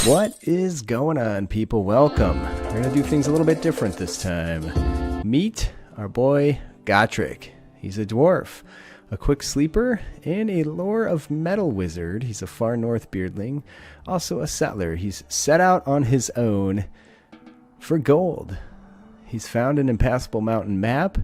What is going on, people? Welcome. We're going to do things a little bit different this time. Meet our boy Gotrik. He's a dwarf, a quick sleeper, and a lore of metal wizard. He's a far north beardling, also a settler. He's set out on his own for gold. He's found an impassable mountain map,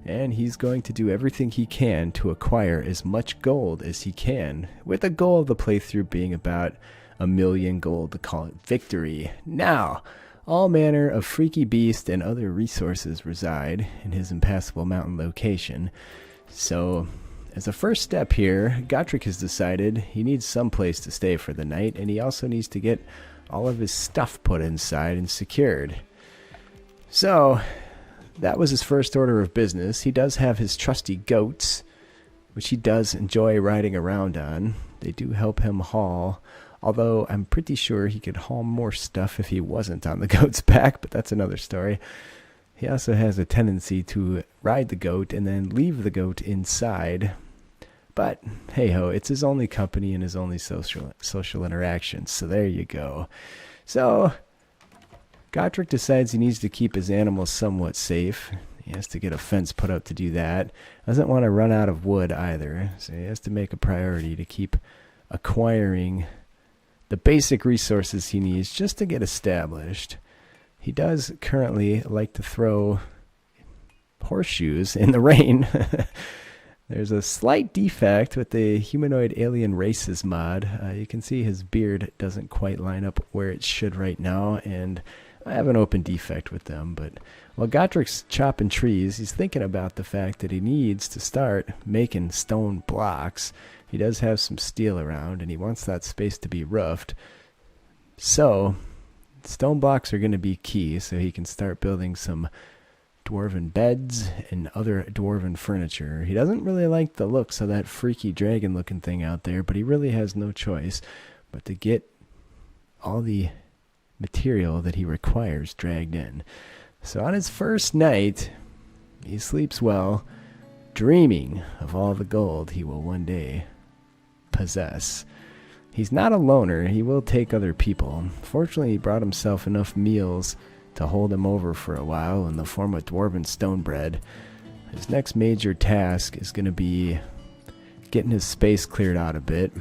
and he's going to do everything he can to acquire as much gold as he can, with the goal of the playthrough being about 1,000,000 gold to call it victory. Now, all manner of freaky beast and other resources reside in his impassable mountain location. So, as a first step here, Gotrik has decided he needs some place to stay for the night, and he also needs to get all of his stuff put inside and secured. So, that was his first order of business. He does have his trusty goats, which he does enjoy riding around on. They do help him haul, although I'm pretty sure he could haul more stuff if he wasn't on the goat's back, but that's another story. He also has a tendency to ride the goat and then leave the goat inside. But, hey-ho, it's his only company and his only social interaction, so there you go. So, Gotrik decides he needs to keep his animals somewhat safe. He has to get a fence put up to do that. Doesn't want to run out of wood either, so he has to make a priority to keep acquiring the basic resources he needs just to get established. He does currently like to throw horseshoes in the rain. There's a slight defect with the Humanoid Alien Races mod. You can see his beard doesn't quite line up where it should right now, and I have an open defect with them. But while Gotrik's chopping trees, he's thinking about the fact that he needs to start making stone blocks. He does have some steel around, and he wants that space to be roofed. So, stone blocks are going to be key, so he can start building some dwarven beds and other dwarven furniture. He doesn't really like the looks of that freaky dragon-looking thing out there, but he really has no choice but to get all the material that he requires dragged in. So on his first night, he sleeps well, dreaming of all the gold he will one day possess. He's not a loner. He will take other people. Fortunately, he brought himself enough meals to hold him over for a while in the form of dwarven stone bread. His next major task is going to be getting his space cleared out a bit.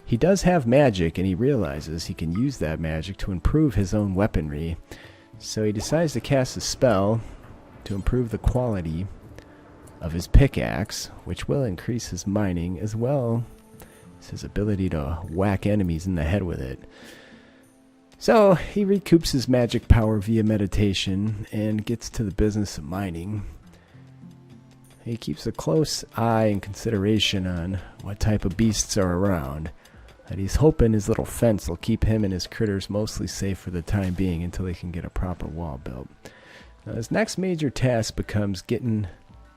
He does have magic, and he realizes he can use that magic to improve his own weaponry. So he decides to cast a spell to improve the quality of his pickaxe, which will increase his mining as well as his ability to whack enemies in the head with it. So he recoups his magic power via meditation and gets to the business of mining. He keeps a close eye and consideration on what type of beasts are around, and he's hoping his little fence will keep him and his critters mostly safe for the time being until he can get a proper wall built. Now, his next major task becomes getting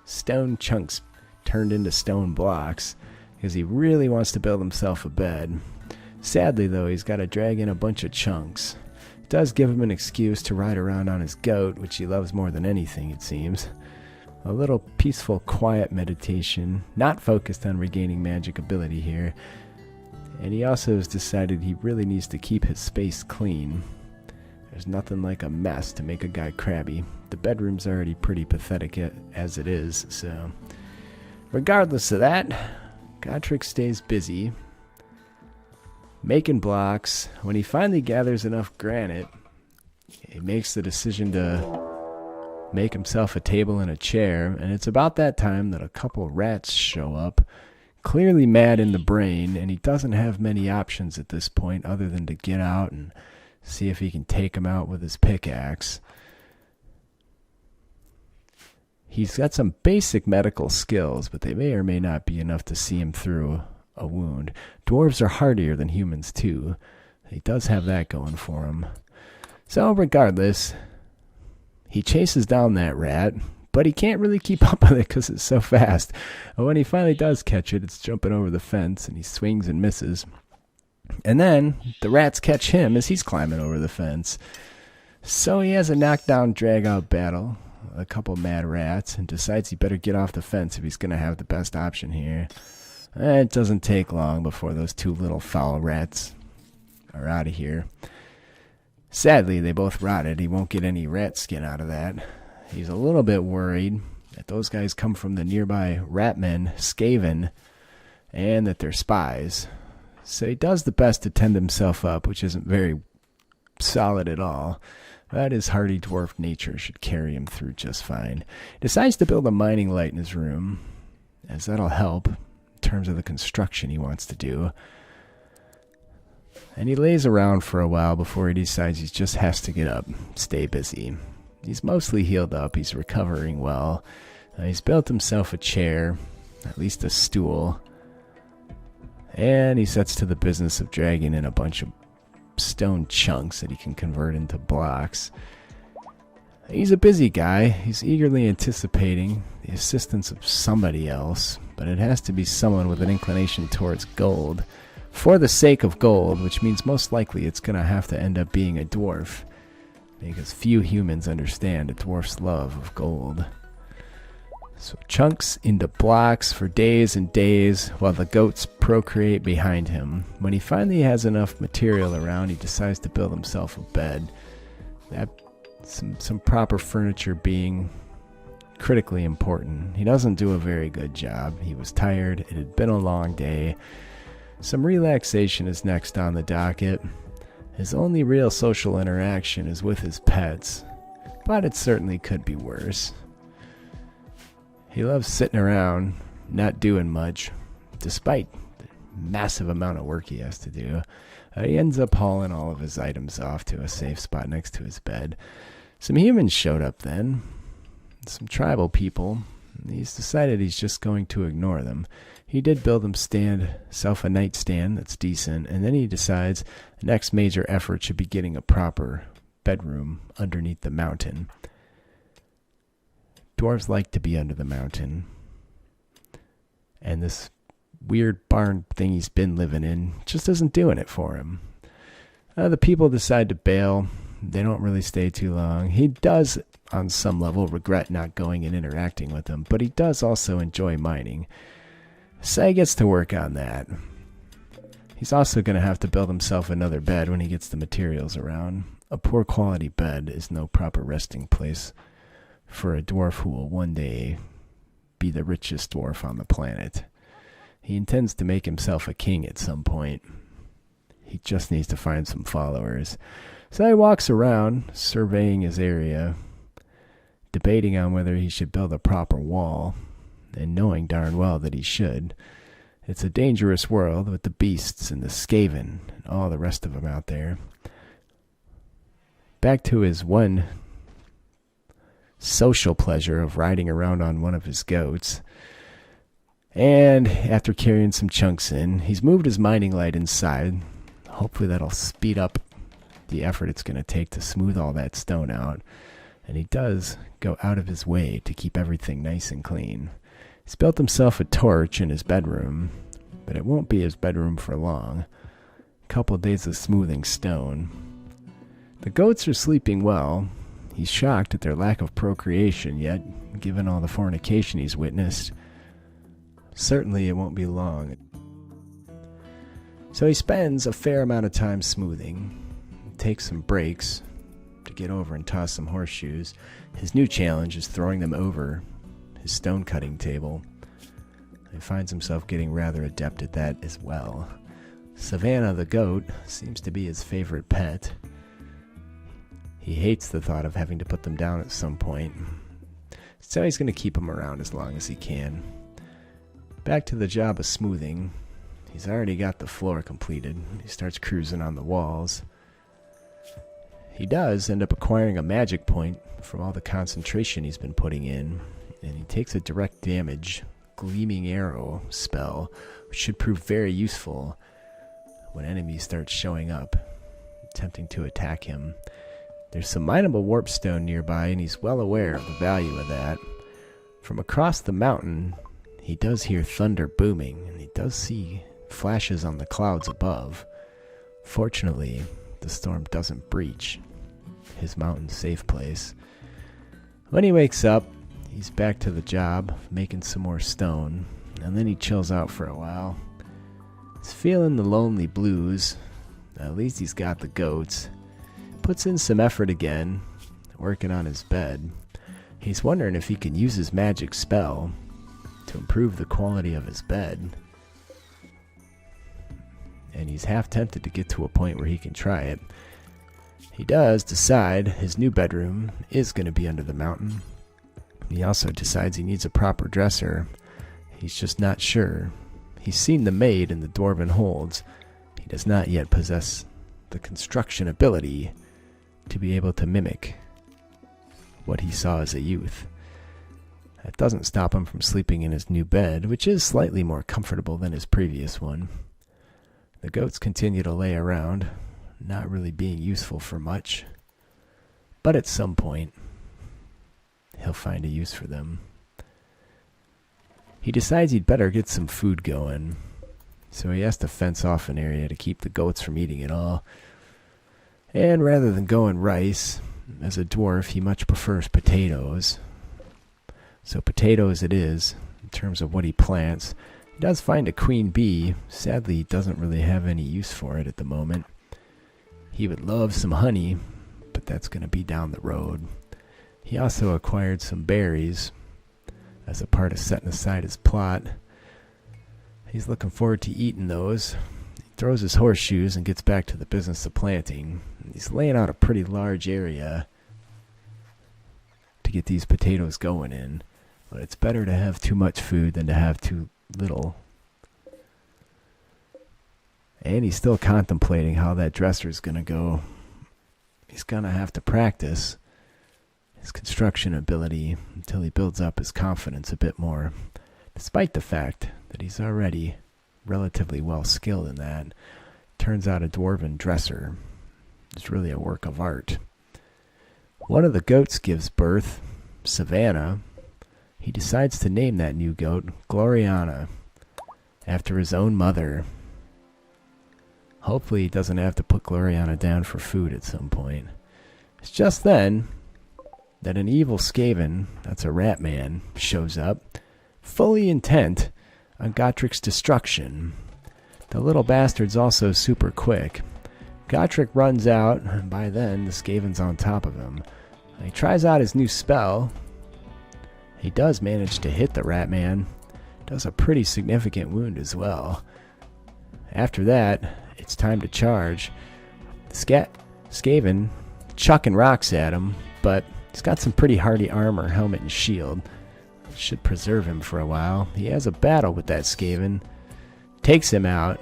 stone chunks turned into stone blocks, because he really wants to build himself a bed. Sadly, though, he's got to drag in a bunch of chunks. It does give him an excuse to ride around on his goat, which he loves more than anything, it seems. A little peaceful, quiet meditation, not focused on regaining magic ability here. And he also has decided he really needs to keep his space clean. There's nothing like a mess to make a guy crabby. The bedroom's already pretty pathetic as it is, so regardless of that, Gotrik stays busy making blocks. When he finally gathers enough granite, he makes the decision to make himself a table and a chair, and it's about that time that a couple rats show up, clearly mad in the brain, and he doesn't have many options at this point other than to get out and see if he can take them out with his pickaxe. He's got some basic medical skills, but they may or may not be enough to see him through a wound. Dwarves are hardier than humans, too. He does have that going for him. So, regardless, he chases down that rat, but he can't really keep up with it because it's so fast. But when he finally does catch it, it's jumping over the fence, and he swings and misses. And then the rats catch him as he's climbing over the fence. So he has a knockdown, drag-out battle with a couple mad rats and decides he better get off the fence if he's going to have the best option here. It doesn't take long before those two little foul rats are out of here. Sadly, they both rotted. He won't get any rat skin out of that. He's a little bit worried that those guys come from the nearby ratmen, Skaven, and that they're spies. So he does the best to tend himself up, which isn't very solid at all. But his hardy dwarf nature should carry him through just fine. He decides to build a mining light in his room, as that'll help in terms of the construction he wants to do. And he lays around for a while before he decides he just has to get up, stay busy. He's mostly healed up. He's recovering well. He's built himself a chair, at least a stool. And he sets to the business of dragging in a bunch of stone chunks that he can convert into blocks. He's a busy guy. He's eagerly anticipating the assistance of somebody else, but it has to be someone with an inclination towards gold. For the sake of gold, which means most likely it's going to have to end up being a dwarf, because few humans understand a dwarf's love of gold. So chunks into blocks for days and days while the goats procreate behind him. When he finally has enough material around, he decides to build himself a bed. That some proper furniture being critically important. He doesn't do a very good job. He was tired. It had been a long day. Some relaxation is next on the docket. His only real social interaction is with his pets, but it certainly could be worse. He loves sitting around, not doing much, despite the massive amount of work he has to do. He ends up hauling all of his items off to a safe spot next to his bed. Some humans showed up then, some tribal people. He's decided he's just going to ignore them. He did build himself a nightstand that's decent, and then he decides the next major effort should be getting a proper bedroom underneath the mountain. Dwarves like to be under the mountain, and this weird barn thing he's been living in just isn't doing it for him. The people decide to bail. They don't really stay too long. He does, on some level, regret not going and interacting with them, but he does also enjoy mining. So he gets to work on that. He's also going to have to build himself another bed when he gets the materials around. A poor quality bed is no proper resting place for a dwarf who will one day be the richest dwarf on the planet. He intends to make himself a king at some point. He just needs to find some followers. So he walks around, surveying his area, debating on whether he should build a proper wall, and knowing darn well that he should. It's a dangerous world with the beasts and the Skaven and all the rest of them out there. Back to his one social pleasure of riding around on one of his goats. And after carrying some chunks in, he's moved his mining light inside. Hopefully that'll speed up the effort it's going to take to smooth all that stone out. And he does go out of his way to keep everything nice and clean. He's built himself a torch in his bedroom, but it won't be his bedroom for long. A couple of days of smoothing stone. The goats are sleeping well. He's shocked at their lack of procreation, yet, given all the fornication he's witnessed, certainly it won't be long. So he spends a fair amount of time smoothing, takes some breaks to get over and toss some horseshoes. His new challenge is throwing them over his stone cutting table. He finds himself getting rather adept at that as well. Savannah the goat seems to be his favorite pet. He hates the thought of having to put them down at some point, so he's going to keep them around as long as he can. Back to the job of smoothing. He's already got the floor completed. He starts cruising on the walls. He does end up acquiring a magic point from all the concentration he's been putting in, and he takes a direct damage gleaming arrow spell, which should prove very useful when enemies start showing up, attempting to attack him. There's some mineable warp stone nearby, and he's well aware of the value of that. From across the mountain, he does hear thunder booming, and he does see flashes on the clouds above. Fortunately, the storm doesn't breach his mountain safe place. When he wakes up, he's back to the job, making some more stone, and then he chills out for a while. He's feeling the lonely blues, At least he's got the goats. Puts in some effort again, working on his bed. He's wondering if he can use his magic spell to improve the quality of his bed. And he's half tempted to get to a point where he can try it. He does decide his new bedroom is going to be under the mountain. He also decides he needs a proper dresser. He's just not sure. He's seen the maid in the dwarven holds. He does not yet possess the construction ability to be able to mimic what he saw as a youth. That doesn't stop him from sleeping in his new bed, which is slightly more comfortable than his previous one. The goats continue to lay around, not really being useful for much, but at some point, he'll find a use for them. He decides he'd better get some food going, so he has to fence off an area to keep the goats from eating it all. And rather than going rice, as a dwarf, he much prefers potatoes. So potatoes it is, in terms of what he plants. He does find a queen bee. Sadly, he doesn't really have any use for it at the moment. He would love some honey, but that's going to be down the road. He also acquired some berries as a part of setting aside his plot. He's looking forward to eating those. He throws his horseshoes and gets back to the business of planting. He's laying out a pretty large area to get these potatoes going in, but it's better to have too much food than to have too little. And he's still contemplating how that dresser is going to go. He's going to have to practice his construction ability until he builds up his confidence a bit more, despite the fact that he's already relatively well skilled in that. Turns out a dwarven dresser is really a work of art. One of the goats gives birth, Savannah. He decides to name that new goat Gloriana, after his own mother. Hopefully he doesn't have to put Gloriana down for food at some point. It's just then that an evil Skaven, that's a rat man, shows up, fully intent on Gotrik's destruction. The little bastard's also super quick. Gotrik runs out, and by then the Skaven's on top of him. He tries out his new spell. He does manage to hit the rat man. Does a pretty significant wound as well. After that, it's time to charge. The Skaven chucking rocks at him, but he's got some pretty hardy armor, helmet, and shield. Should preserve him for a while. He has a battle with that Skaven. Takes him out.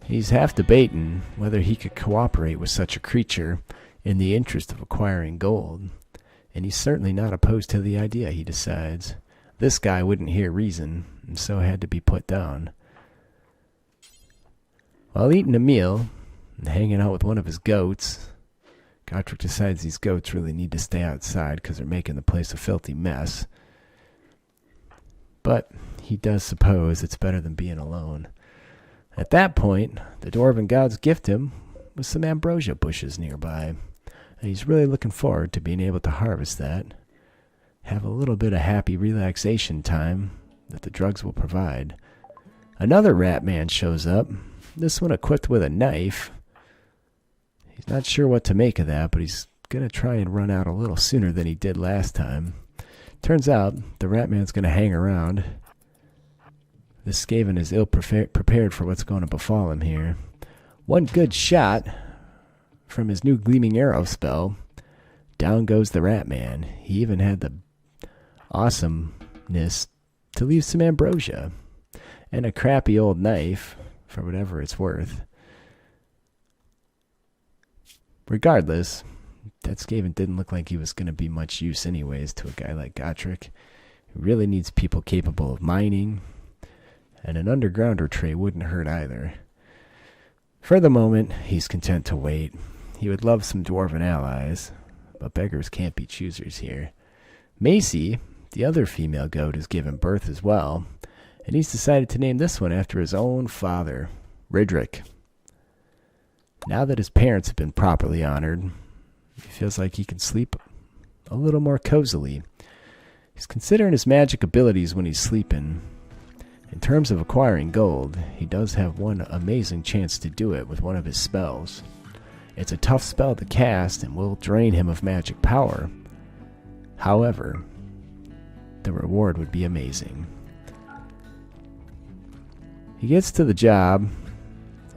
He's half debating whether he could cooperate with such a creature in the interest of acquiring gold. And he's certainly not opposed to the idea, he decides. This guy wouldn't hear reason, and so had to be put down. While eating a meal and hanging out with one of his goats, Gotrik decides these goats really need to stay outside because they're making the place a filthy mess. But he does suppose it's better than being alone. At that point, the dwarven gods gift him with some ambrosia bushes nearby. And he's really looking forward to being able to harvest that. Have a little bit of happy relaxation time that the drugs will provide. Another rat man shows up, this one equipped with a knife. He's not sure what to make of that, but he's going to try and run out a little sooner than he did last time. Turns out the rat man's going to hang around. This Skaven is ill prepared for what's going to befall him here. One good shot from his new gleaming arrow spell. Down goes the rat man. He even had the awesomeness to leave some ambrosia and a crappy old knife for whatever it's worth. Regardless, that Skaven didn't look like he was going to be much use anyways to a guy like Gotrik, who really needs people capable of mining, and an undergrounder tray wouldn't hurt either. For the moment, he's content to wait. He would love some dwarven allies, but beggars can't be choosers here. Macy, the other female goat, has given birth as well, and he's decided to name this one after his own father, Ridrick. Now that his parents have been properly honored, he feels like he can sleep a little more cozily. He's considering his magic abilities when he's sleeping, In terms of acquiring gold, he does have one amazing chance to do it with one of his spells. It's a tough spell to cast and will drain him of magic power. However, the reward would be amazing. He gets to the job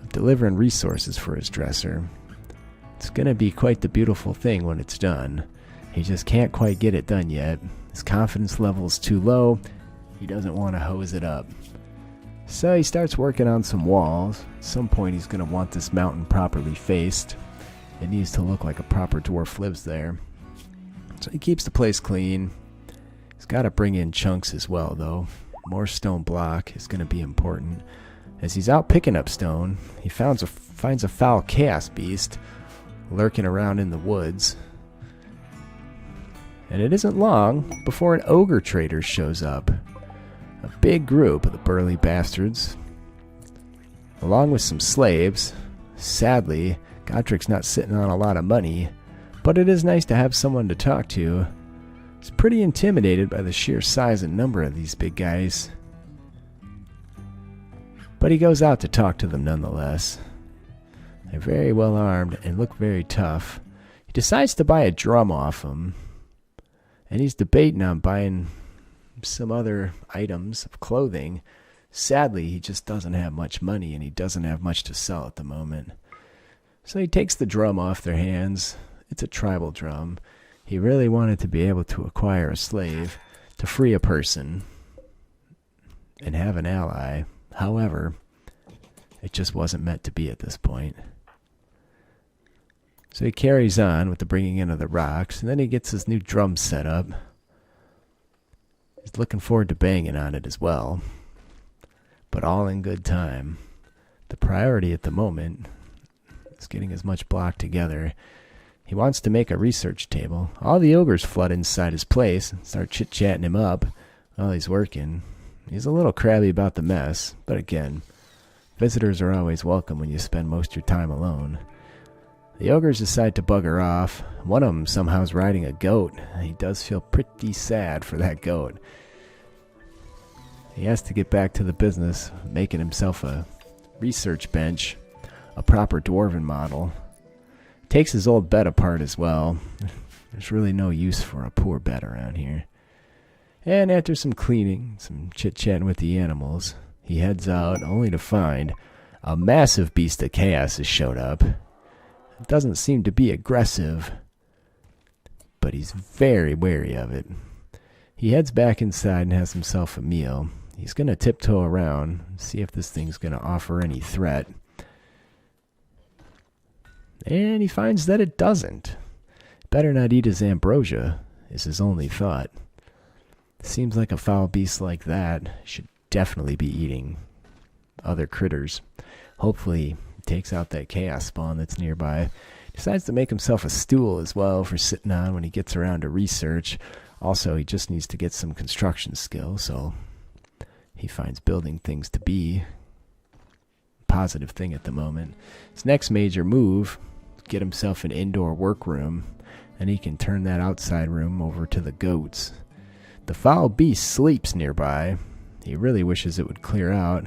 of delivering resources for his dresser. It's going to be quite the beautiful thing when it's done. He just can't quite get it done yet. His confidence level is too low. He doesn't want to hose it up. So he starts working on some walls. At some point he's going to want this mountain properly faced. It needs to look like a proper dwarf lives there. So he keeps the place clean. He's got to bring in chunks as well, though. More stone block is going to be important. As he's out picking up stone, he finds a foul chaos beast lurking around in the woods. And it isn't long before an ogre trader shows up. A big group of the burly bastards, along with some slaves. Sadly, Gotrik's not sitting on a lot of money, but it is nice to have someone to talk to. He's pretty intimidated by the sheer size and number of these big guys. But he goes out to talk to them nonetheless. They're very well armed and look very tough. He decides to buy a drum off them. And he's debating on buying some other items of clothing. Sadly, he just doesn't have much money and he doesn't have much to sell at the moment. So he takes the drum off their hands. It's a tribal drum. He really wanted to be able to acquire a slave to free a person and have an ally. However, it just wasn't meant to be at this point. So he carries on with the bringing in of the rocks, and then he gets his new drum set up. He's looking forward to banging on it as well, but all in good time. The priority at the moment is getting as much block together. He wants to make a research table. All the ogres flood inside his place and start chit-chatting him up while he's working. He's a little crabby about the mess, but again, visitors are always welcome when you spend most of your time alone. The ogres decide to bugger off. One of them somehow is riding a goat. He does feel pretty sad for that goat. He has to get back to the business, making himself a research bench, a proper dwarven model. Takes his old bed apart as well. There's really no use for a poor bed around here. And after some cleaning, some chit-chatting with the animals, he heads out only to find a massive beast of chaos has showed up. It doesn't seem to be aggressive, but he's very wary of it. He heads back inside and has himself a meal. He's going to tiptoe around, see if this thing's going to offer any threat. And he finds that it doesn't. Better not eat his ambrosia, is his only thought. Seems like a foul beast like that should definitely be eating other critters. Hopefully he takes out that chaos spawn that's nearby. Decides to make himself a stool as well for sitting on when he gets around to research. Also, he just needs to get some construction skill, so he finds building things to be a positive thing at the moment. His next major move, get himself an indoor workroom, and he can turn that outside room over to the goats. The foul beast sleeps nearby. He really wishes it would clear out.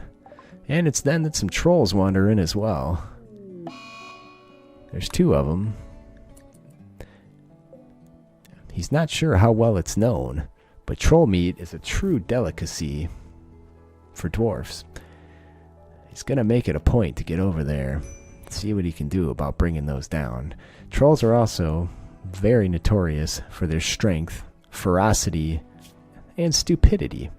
And it's then that some trolls wander in as well. There's two of them. He's not sure how well it's known, but troll meat is a true delicacy for dwarfs. He's going to make it a point to get over there, see what he can do about bringing those down. Trolls are also very notorious for their strength, ferocity, and stupidity.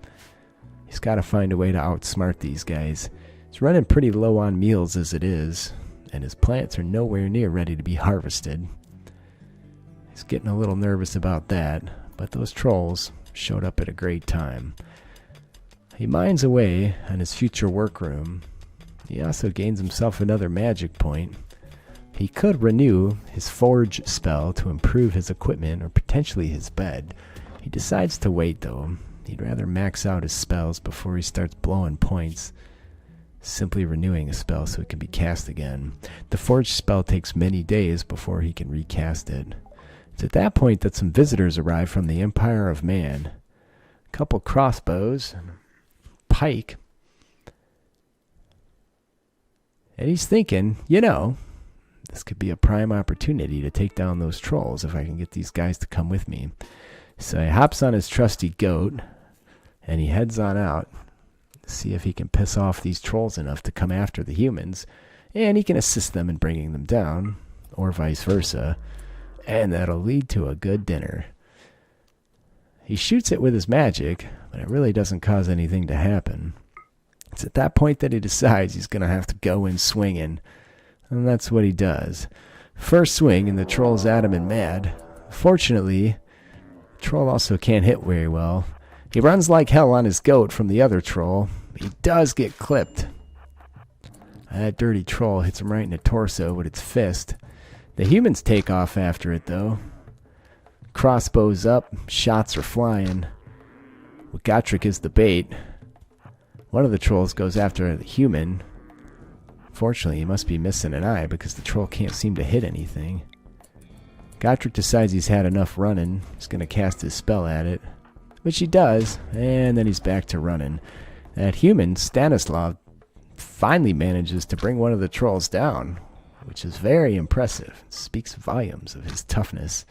He's got to find a way to outsmart these guys. He's running pretty low on meals as it is, and his plants are nowhere near ready to be harvested. He's getting a little nervous about that, but those trolls showed up at a great time. He mines away on his future workroom. He also gains himself another magic point. He could renew his forge spell to improve his equipment or potentially his bed. He decides to wait though. He'd rather max out his spells before he starts blowing points, simply renewing a spell so it can be cast again. The forge spell takes many days before he can recast it. It's at that point that some visitors arrive from the Empire of Man. A couple crossbows, and a pike, And he's thinking, you know, this could be a prime opportunity to take down those trolls if I can get these guys to come with me. So he hops on his trusty goat, and he heads on out to see if he can piss off these trolls enough to come after the humans, and he can assist them in bringing them down, or vice versa, and that'll lead to a good dinner. He shoots it with his magic, but it really doesn't cause anything to happen. It's at that point that he decides he's going to have to go in swinging, and that's what he does. First swing, and the troll's at him and mad. Fortunately, the troll also can't hit very well. He runs like hell on his goat from the other troll. He does get clipped. That dirty troll hits him right in the torso with its fist. The humans take off after it, though. Crossbows up, shots are flying. Gotrik is the bait. One of the trolls goes after the human. Fortunately, he must be missing an eye because the troll can't seem to hit anything. Gotrik decides he's had enough running. He's going to cast his spell at it, which he does, and then he's back to running. That human, Stanislav, finally manages to bring one of the trolls down, which is very impressive. It speaks volumes of his toughness.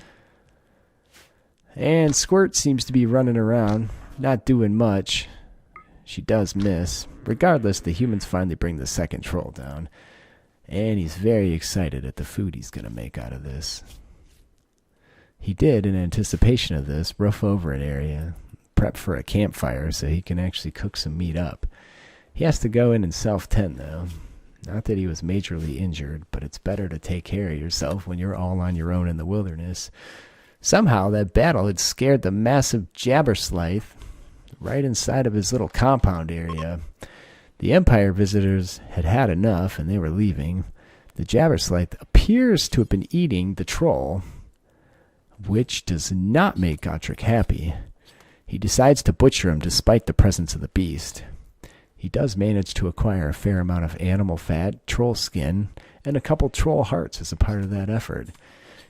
And Squirt seems to be running around, not doing much. She does miss. Regardless, the humans finally bring the second troll down. And he's very excited at the food he's going to make out of this. He did, in anticipation of this, roof over an area, prep for a campfire so he can actually cook some meat up. He has to go in and self-tend, though. Not that he was majorly injured, but it's better to take care of yourself when you're all on your own in the wilderness. Somehow, that battle had scared the massive Jabberslythe right inside of his little compound area. The Empire visitors had had enough, and they were leaving. The Jabberslythe appears to have been eating the troll, which does not make Gotrik happy. He decides to butcher him despite the presence of the beast. He does manage to acquire a fair amount of animal fat, troll skin, and a couple troll hearts as a part of that effort.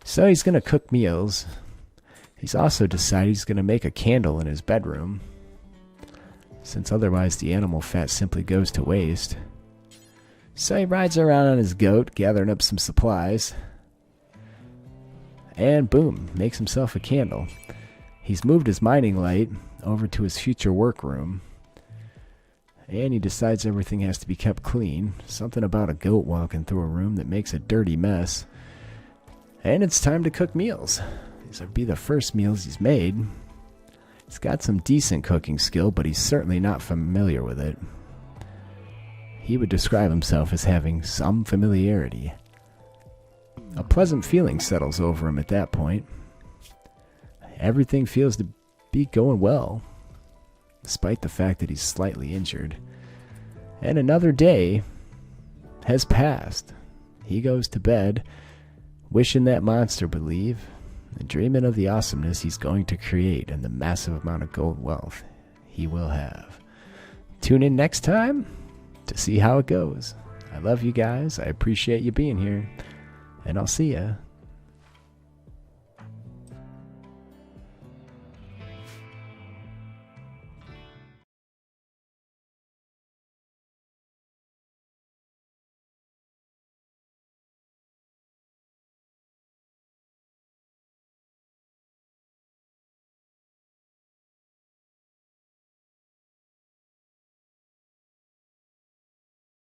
So he's going to cook meals. He's also decided he's going to make a candle in his bedroom, since otherwise the animal fat simply goes to waste. So he rides around on his goat, gathering up some supplies, and boom, makes himself a candle. He's moved his mining light over to his future workroom, and he decides everything has to be kept clean. Something about a goat walking through a room that makes a dirty mess. And it's time to cook meals. These will be the first meals he's made. He's got some decent cooking skill, but he's certainly not familiar with it. He would describe himself as having some familiarity. A pleasant feeling settles over him at that point. Everything feels to be going well, despite the fact that he's slightly injured. And another day has passed. He goes to bed, wishing that monster would leave, and dreaming of the awesomeness he's going to create and the massive amount of gold wealth he will have. Tune in next time to see how it goes. I love you guys. I appreciate you being here, and I'll see ya